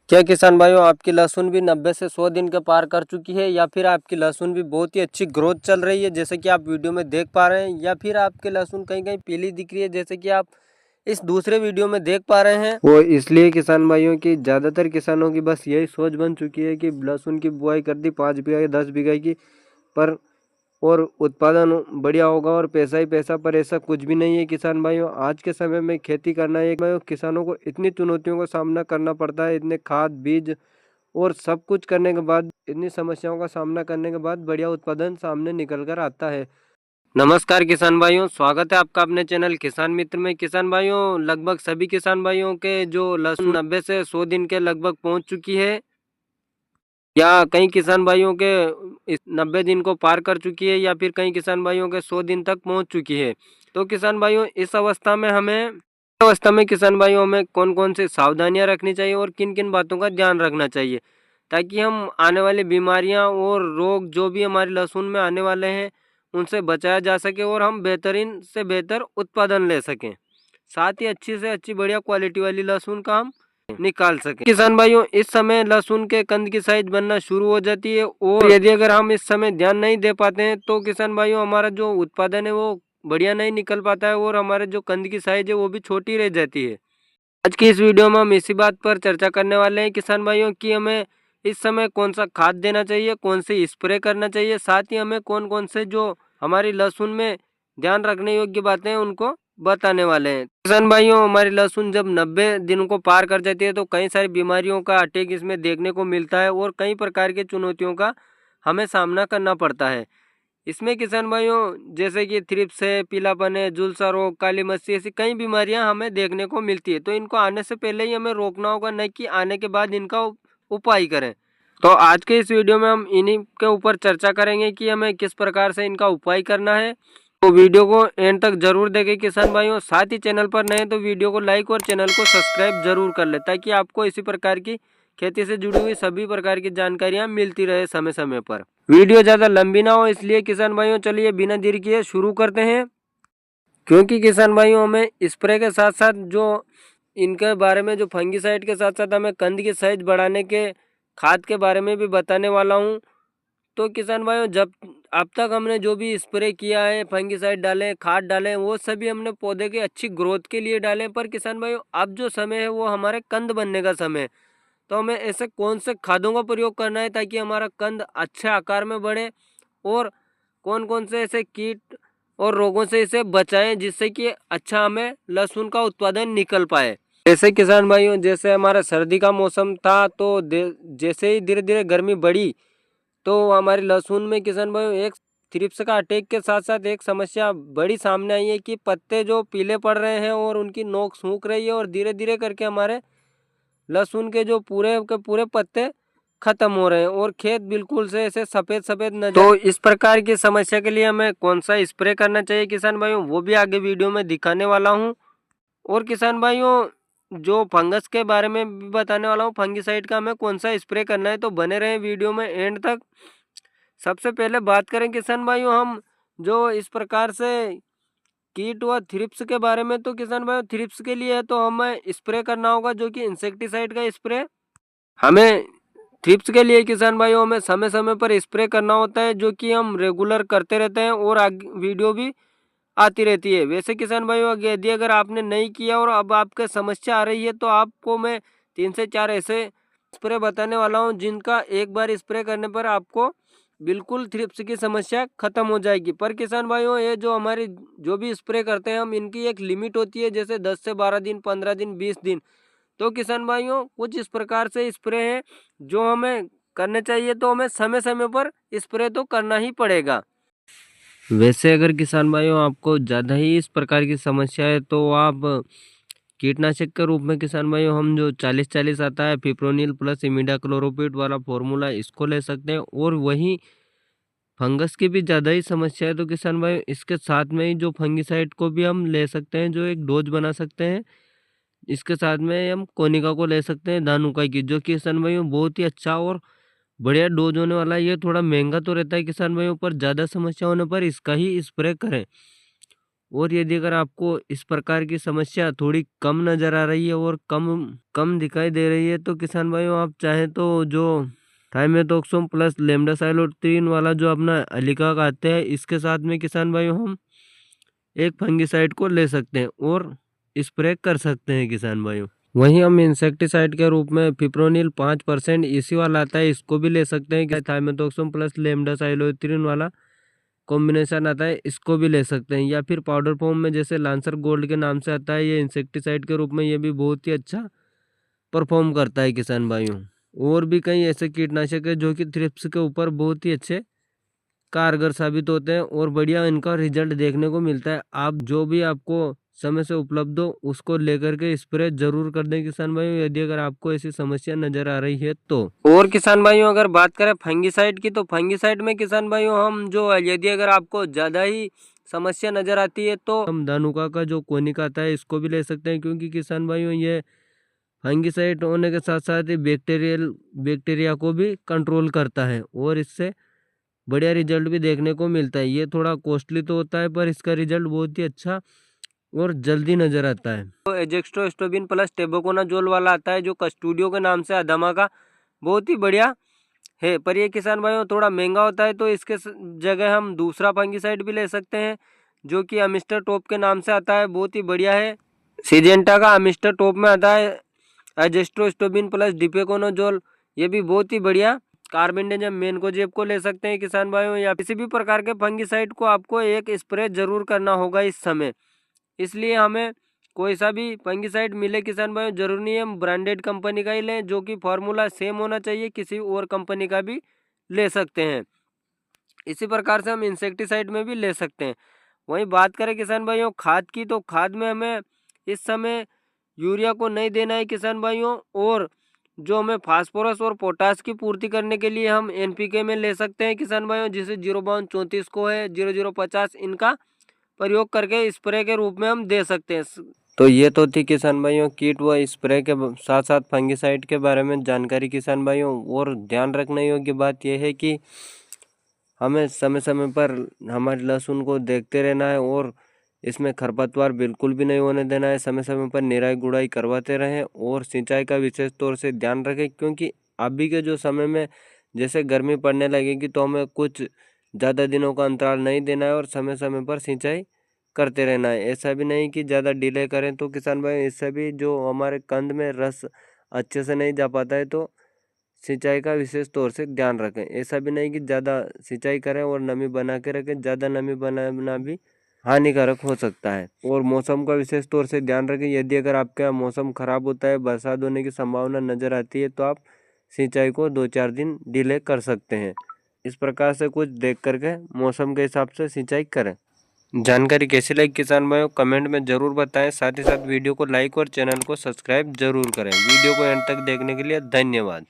क्या किसान भाइयों, आपकी लहसुन भी 90 से 100 दिन के पार कर चुकी है, या फिर आपकी लहसुन भी बहुत ही अच्छी ग्रोथ चल रही है जैसे कि आप वीडियो में देख पा रहे हैं, या फिर आपकी लहसुन कहीं कहीं पीली दिख रही है जैसे कि आप इस दूसरे वीडियो में देख पा रहे हैं। वो इसलिए किसान भाइयों की ज़्यादातर किसानों की बस यही सोच बन चुकी है कि लहसुन की बुआई कर दी 5 बीघा 10 बीघा की, पर और उत्पादन बढ़िया होगा और पैसा ही पैसा, पर ऐसा कुछ भी नहीं है किसान भाइयों। आज के समय में खेती करना एक भाइयों किसानों को इतनी चुनौतियों का सामना करना पड़ता है, इतने खाद बीज और सब कुछ करने के बाद, इतनी समस्याओं का सामना करने के बाद बढ़िया उत्पादन सामने निकल कर आता है। नमस्कार किसान भाइयों, स्वागत है आपका अपने चैनल किसान मित्र में। किसान भाइयों, लगभग सभी किसान भाइयों के जो लहसुन 90 से 100 दिन के लगभग पहुंच चुकी है, या कई किसान भाइयों के इस 90 दिन को पार कर चुकी है, या फिर कई किसान भाइयों के 100 दिन तक पहुंच चुकी है। तो किसान भाइयों, इस अवस्था में किसान भाइयों हमें कौन कौन सी सावधानियां रखनी चाहिए और किन किन बातों का ध्यान रखना चाहिए, ताकि हम आने वाली बीमारियां और रोग जो भी हमारे लहसुन में आने वाले हैं उनसे बचाया जा सके और हम बेहतरीन से बेहतर उत्पादन ले सकें, साथ ही अच्छी से अच्छी बढ़िया क्वालिटी वाली लहसुन का हम निकाल सके। किसान भाइयों, इस समय लहसुन के कंद की साइज बनना शुरू हो जाती है, और यदि अगर हम इस समय ध्यान नहीं दे पाते हैं तो किसान भाइयों हमारा जो उत्पादन है वो बढ़िया नहीं निकल पाता है, और हमारे जो कंद की साइज है वो भी छोटी रह जाती है। आज की इस वीडियो में हम इसी बात पर चर्चा करने वाले हैं किसान भाइयों कि हमें इस समय कौन सा खाद देना चाहिए, कौन से स्प्रे करना चाहिए, साथ ही हमें कौन कौन से जो हमारी लहसुन में ध्यान रखने योग्य बातें हैं उनको बताने वाले हैं। किसान भाइयों, हमारी लहसुन जब 90 दिनों को पार कर जाती है तो कई सारी बीमारियों का अटैक इसमें देखने को मिलता है, और कई प्रकार की चुनौतियों का हमें सामना करना पड़ता है। इसमें किसान भाइयों जैसे कि थ्रिप्स है, पीलापन है, झुलसा रोग, काली मस्ती, ऐसी कई बीमारियां हमें देखने को मिलती है। तो इनको आने से पहले ही हमें रोकना होगा, न कि आने के बाद इनका उपाय करें। तो आज के इस वीडियो में हम इन्हीं के ऊपर चर्चा करेंगे कि हमें किस प्रकार से इनका उपाय करना है। तो वीडियो को एंड तक जरूर देखें किसान भाइयों। साथ ही चैनल पर नए तो वीडियो को लाइक और चैनल को सब्सक्राइब जरूर कर ले, ताकि आपको इसी प्रकार की खेती से जुड़ी हुई सभी प्रकार की जानकारियां मिलती रहे समय समय पर। वीडियो ज़्यादा लंबी ना हो, इसलिए किसान भाइयों चलिए बिना देरी किए शुरू करते हैं। क्योंकि किसान भाइयों हमें स्प्रे के साथ साथ जो इनके बारे में, जो फंगिसाइड के साथ साथ हमें कंद की साइज बढ़ाने के खाद के बारे में भी बताने वाला हूँ। तो किसान भाइयों, जब अब तक हमने जो भी स्प्रे किया है, फंगिसाइड डाले, खाद डाले, वो सभी हमने पौधे के अच्छी ग्रोथ के लिए डाले। पर किसान भाइयों, अब जो समय है वो हमारे कंद बनने का समय है। तो हमें ऐसे कौन से खादों का प्रयोग करना है ताकि हमारा कंद अच्छे आकार में बढ़े, और कौन कौन से ऐसे कीट और रोगों से इसे बचाएं जिससे कि अच्छा हमें लहसुन का उत्पादन निकल पाए। जैसे किसान भाइयों, जैसे हमारा सर्दी का मौसम था तो जैसे ही धीरे धीरे गर्मी बढ़ी, तो हमारे लहसुन में किसान भाइयों एक थ्रिप्स का अटैक के साथ साथ एक समस्या बड़ी सामने आई है कि पत्ते जो पीले पड़ रहे हैं और उनकी नोक सूख रही है, और धीरे धीरे करके हमारे लहसुन के जो पूरे के पूरे पत्ते खत्म हो रहे हैं और खेत बिल्कुल से ऐसे सफेद सफेद नजर। तो इस प्रकार की समस्या के लिए हमें कौन सा स्प्रे करना चाहिए किसान भाइयों, वो भी आगे वीडियो में दिखाने वाला हूँ। और किसान भाइयों, जो फंगस के बारे में भी बताने वाला हूँ, फंगिसाइड का हमें कौन सा स्प्रे करना है, तो बने रहें वीडियो में एंड तक। सबसे पहले बात करें किसान भाइयों हम जो इस प्रकार से कीट व थ्रिप्स के बारे में, तो किसान भाइयों थ्रिप्स के लिए है तो हमें स्प्रे करना होगा जो कि इंसेक्टिसाइड का स्प्रे। हमें थ्रिप्स के लिए किसान भाइयों हमें समय समय पर स्प्रे करना होता है, जो कि हम रेगुलर करते रहते हैं और आगे वीडियो भी आती रहती है। वैसे किसान भाइयों, यदि अगर आपने नहीं किया और अब आपके समस्या आ रही है, तो आपको मैं 3 से 4 ऐसे स्प्रे बताने वाला हूं जिनका एक बार स्प्रे करने पर आपको बिल्कुल थ्रिप्स की समस्या खत्म हो जाएगी। पर किसान भाइयों, ये जो हमारी जो भी स्प्रे करते हैं हम, इनकी एक लिमिट होती है, जैसे 10 से 12 दिन, 15 दिन, 20 दिन। तो किसान भाइयों, कुछ इस प्रकार से स्प्रे हैं जो हमें करने चाहिए, तो हमें समय समय पर स्प्रे तो करना ही पड़ेगा। वैसे अगर किसान भाइयों आपको ज़्यादा ही इस प्रकार की समस्या है, तो आप कीटनाशक के रूप में किसान भाइयों हम जो 40-40 आता है फिप्रोनिल प्लस इमिडाक्लोप्रिड वाला फॉर्मूला, इसको ले सकते हैं। और वहीं फंगस की भी ज़्यादा ही समस्या है तो किसान भाई इसके साथ में ही जो फंगिसाइड को भी हम ले सकते हैं, जो एक डोज बना सकते हैं। इसके साथ में हम कोनिका को ले सकते हैं, धानुका की, जो कि किसान भाइयों बहुत ही अच्छा और बढ़िया डोज होने वाला है। ये थोड़ा महंगा तो रहता है किसान भाइयों, पर ज़्यादा समस्या होने पर इसका ही स्प्रे करें। और यदि अगर आपको इस प्रकार की समस्या थोड़ी कम नज़र आ रही है और कम दिखाई दे रही है, तो किसान भाइयों आप चाहें तो जो थाइमेथॉक्सोम प्लस लेमडासाइलोत्रीन वाला जो अपना अलीका का आता है, इसके साथ में किसान भाइयों हम एक फंगिसाइड को ले सकते हैं और स्प्रे कर सकते हैं किसान भाइयों। वहीं हम इंसेक्टिसाइड के रूप में फिप्रोनिल 5% इसी वाला आता है, इसको भी ले सकते हैं। थाइमेथॉक्सोम प्लस लेमडासाइलोत्रीन वाला कॉम्बिनेशन आता है, इसको भी ले सकते हैं। या फिर पाउडर फॉर्म में जैसे लांसर गोल्ड के नाम से आता है, ये इंसेक्टिसाइड के रूप में ये भी बहुत ही अच्छा परफॉर्म करता है किसान भाइयों। और भी कई ऐसे कीटनाशक है जो कि थ्रिप्स के ऊपर बहुत ही अच्छे कारगर साबित होते हैं और बढ़िया इनका रिजल्ट देखने को मिलता है। आप जो भी आपको समय से उपलब्ध हो उसको लेकर के स्प्रे जरूर कर दें किसान भाइयों, यदि अगर आपको ऐसी समस्या नजर आ रही है तो। और किसान भाइयों अगर बात करें फंगिसाइड की, तो फंगिसाइड में किसान भाइयों हम जो यदि अगर आपको ज़्यादा ही समस्या नजर आती है तो हम धानुका का जो कोनिका आता है इसको भी ले सकते हैं, क्योंकि किसान भाइयों ये फंगिसाइड होने के साथ साथ ही बैक्टीरिया को भी कंट्रोल करता है और इससे बढ़िया रिजल्ट भी देखने को मिलता है। ये थोड़ा कॉस्टली तो होता है पर इसका रिजल्ट बहुत ही अच्छा और जल्दी नजर आता है। तो एजेक्स्ट्रोस्टोबिन प्लस टेबुकोनाजोल वाला आता है जो कस्टूडियो के नाम से अदमा का, बहुत ही बढ़िया है। पर ये किसान भाइयों थोड़ा महंगा होता है, तो इसके जगह हम दूसरा फंगिसाइड भी ले सकते हैं जो कि अमिस्टर टॉप के नाम से आता है, बहुत ही बढ़िया है। सिजेंटा का अमिस्टर टॉप में आता है एजेस्ट्रोस्टोबिन प्लस डिपेकोनाजोल, ये भी बहुत ही बढ़िया। कार्बेंडेजिम मेनकोजेब को ले सकते हैं किसान भाइयों। या किसी भी प्रकार के फंगिसाइड को आपको एक स्प्रे जरूर करना होगा इस समय, इसलिए हमें कोई सा भी फंगिसाइड मिले किसान भाइयों जरूर नहीं है हम ब्रांडेड कंपनी का ही लें, जो कि फार्मूला सेम होना चाहिए, किसी और कंपनी का भी ले सकते हैं। इसी प्रकार से हम इंसेक्टिसाइड में भी ले सकते हैं। वहीं बात करें किसान भाइयों खाद की, तो खाद में हमें इस समय यूरिया को नहीं देना है किसान भाइयों, और जो हमें फास्फोरस और पोटास की पूर्ति करने के लिए हम एनपीके में ले सकते हैं किसान भाइयों, जिसे 05234 को है 0050, इनका प्रयोग करके स्प्रे के रूप में हम दे सकते हैं। तो ये तो थी किसान भाइयों कीट व स्प्रे के साथ साथ फंगिसाइड के बारे में जानकारी किसान भाइयों। और ध्यान रखने योग्य बात यह है कि हमें समय समय पर हमारे लहसुन को देखते रहना है और इसमें खरपतवार बिल्कुल भी नहीं होने देना है। समय समय पर निराई गुड़ाई करवाते रहें और सिंचाई का विशेष तौर से ध्यान रखें, क्योंकि अभी के जो समय में जैसे गर्मी पड़ने लगेगी तो हमें कुछ ज़्यादा दिनों का अंतराल नहीं देना है और समय समय पर सिंचाई करते रहना है। ऐसा भी नहीं कि ज़्यादा डिले करें, तो किसान भाई इससे भी जो हमारे कंद में रस अच्छे से नहीं जा पाता है, तो सिंचाई का विशेष तौर से ध्यान रखें। ऐसा भी नहीं कि ज़्यादा सिंचाई करें और नमी बना के रखें, ज़्यादा नमी बनाना भी हानिकारक हो सकता है। और मौसम का विशेष तौर से ध्यान रखें, यदि अगर आपके यहाँ मौसम खराब होता है, बरसात होने की संभावना नज़र आती है, तो आप सिंचाई को 2-4 दिन डिले कर सकते हैं। इस प्रकार से कुछ देख करके मौसम के हिसाब से सिंचाई करें। जानकारी कैसी लगी किसान भाइयों कमेंट में ज़रूर बताएं, साथ ही साथ वीडियो को लाइक और चैनल को सब्सक्राइब जरूर करें। वीडियो को एंड तक देखने के लिए धन्यवाद।